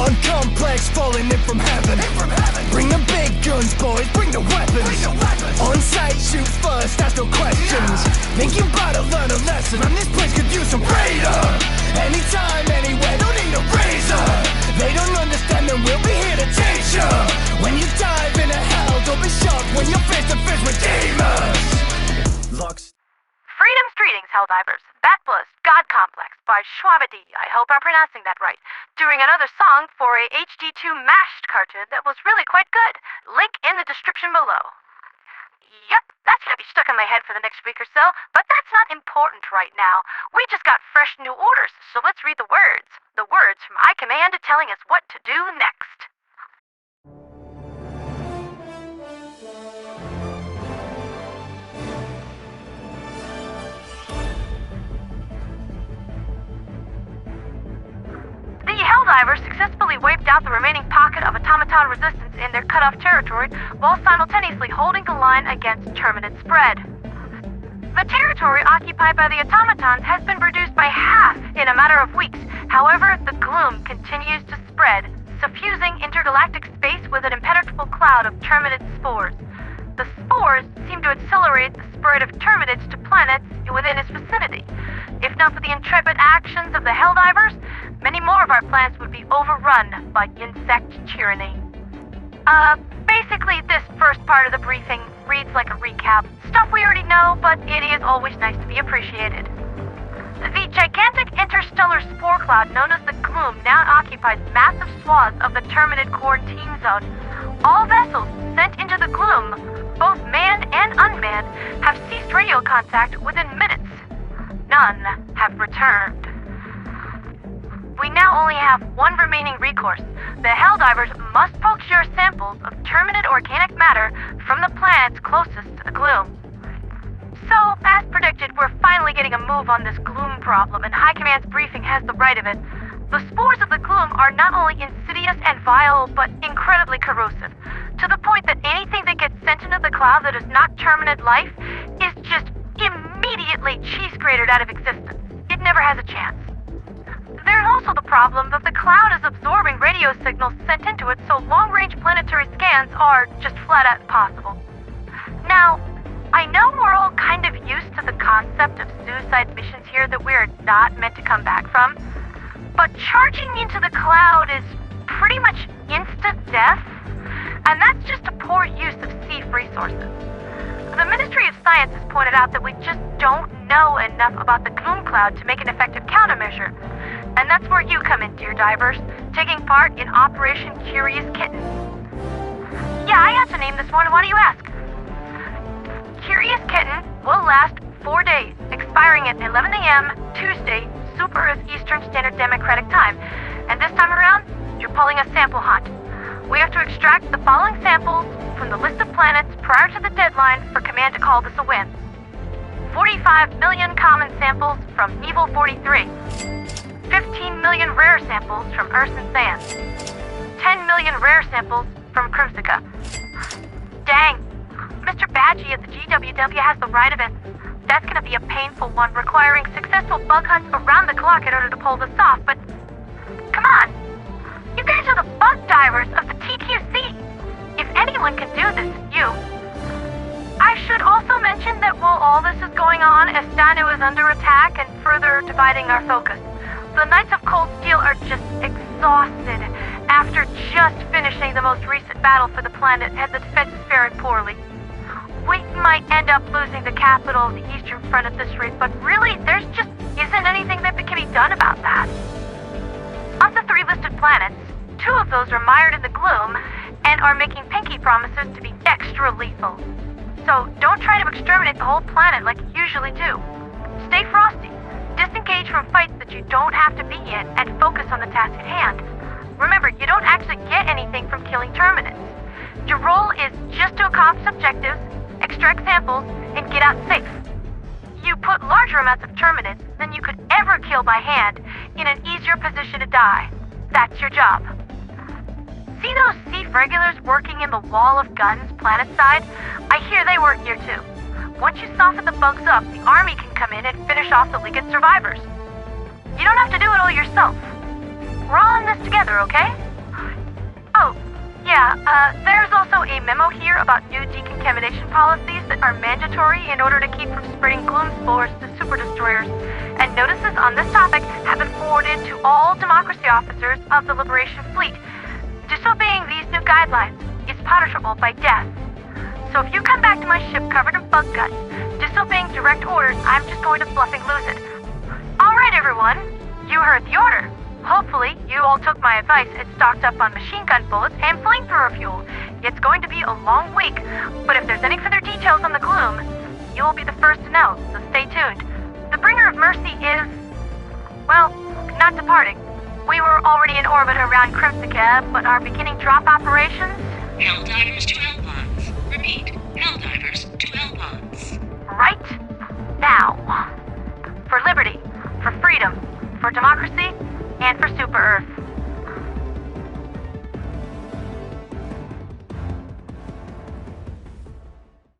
On complex, falling in from heaven. Bring the big guns, boys, bring the weapons. On sight, shoot first, ask no questions. Think you about to learn a lesson, and this place could use some radar. Anytime, anywhere, don't need a razor. They don't understand, then we'll be here to teach ya. When you dive into hell, don't be shocked when you're face to face with demons. Lux. Freedom's Greetings, Helldivers. That was God Complex by Schwabadi, I hope I'm pronouncing that right, doing another song for a HD2 mashed cartoon that was really quite good. Link in the description below. Yep, that's gonna be stuck in my head for the next week or so, but that's not important right now. We just got fresh new orders, so let's read the words. The words from I Command telling us what to do next. The Helldivers successfully wiped out the remaining pocket of automaton resistance in their cut-off territory while simultaneously holding the line against Terminid spread. The territory occupied by the automatons has been reduced by half in a matter of weeks. However, the gloom continues to spread, suffusing intergalactic space with an impenetrable cloud of Terminid spores. The spores seem to accelerate the spread of Terminids to planets within its vicinity. If not for the intrepid actions of the Helldivers, many more of our planets would be overrun by insect tyranny. Basically, this first part of the briefing reads like a recap. Stuff we already know, but it is always nice to be appreciated. The gigantic interstellar spore cloud known as the Gloom now occupies massive swaths of the Terminid quarantine zone. All vessels sent into the Gloom, both manned and unmanned, have ceased radio contact within minutes. None have returned. We now only have one remaining recourse. The Helldivers must procure samples of Terminid organic matter from the planets closest to the Gloom. So, as predicted, we're finally getting a move on this Gloom problem, and High Command's briefing has the right of it. The spores of the Gloom are not only insidious and vile, but incredibly corrosive, to the point that anything that gets sent into the cloud that is not Terminid life is just immediately cheese-grated out of existence. It never has a chance. There's also the problem that the cloud is absorbing radio signals sent into it, so long-range planetary scans are just flat-out impossible. Now, I know we're all kind of used to the concept of suicide missions here that we're not meant to come back from, but charging into the cloud is pretty much instant death, and that's just a poor use of SEAF resources. The Ministry of Science has pointed out that we just don't know enough about the Gloom Cloud to make an effective countermeasure. And that's where you come in, dear divers, taking part in Operation Curious Kitten. Yeah, I got to name this one, why do you ask? Curious Kitten will last 4 days, expiring at 11 a.m. Tuesday, Super Earth Eastern Standard Democratic Time. And this time around, you're pulling a sample hunt. We have to extract the following samples from the list of planets prior to the deadline for Command to call this a win. 45 million common samples from Nivel 43. 15 million rare samples from Erson Sands. 10 million rare samples from Crimsica. Dang, Mr. Badgie at the GWW has the right of it. That's gonna be a painful one, requiring successful bug hunts around the clock in order to pull this off, but come on! You guys are the bug divers of the TQC! If anyone can do this, it's you. I should also mention that while all this is going on, Estanu is under attack and further dividing our focus. The Knights of Cold Steel are just exhausted after just finishing the most recent battle for the planet, and the defense is faring poorly. We might end up losing the capital of the Eastern Front at this rate, but really, there's just isn't anything that can be done about that. Of the 3 listed planets, 2 of those are mired in the gloom and are making pinky promises to be extra lethal. So don't try to exterminate the whole planet like you usually do. Stay frosty. Disengage from fights that you don't have to be in and focus on the task at hand. Remember, you don't actually get anything from killing Terminids. Your role is just to accomplish objectives, extract samples, and get out safe. You put larger amounts of Terminids than you could ever kill by hand in an easier position to die. That's your job. See those SEAF regulars working in the wall of guns planetside? I hear they work here too. Once you soften the bugs up, the army can come in and finish off the Legate survivors. You don't have to do it all yourself. We're all in this together, okay? There's also a memo here about new decontamination policies that are mandatory in order to keep from spreading gloom spores to super destroyers. And notices on this topic have been forwarded to all democracy officers of the Liberation Fleet. Disobeying these new guidelines is punishable by death. So if you come back to my ship covered in bug guts, disobeying direct orders, I'm just going to bluffing lose it. Alright everyone, you heard the order. Hopefully, you all took my advice and stocked up on machine gun bullets and flamethrower fuel. It's going to be a long week, but if there's any further details on the gloom, you will be the first to know, so stay tuned. The Bringer of Mercy is, well, not departing. We were already in orbit around Crimsica, but are beginning drop operations. Helldivers to L-pods. Repeat, Helldivers to L-pods. Right now. For liberty, for freedom, for democracy, and for Super Earth.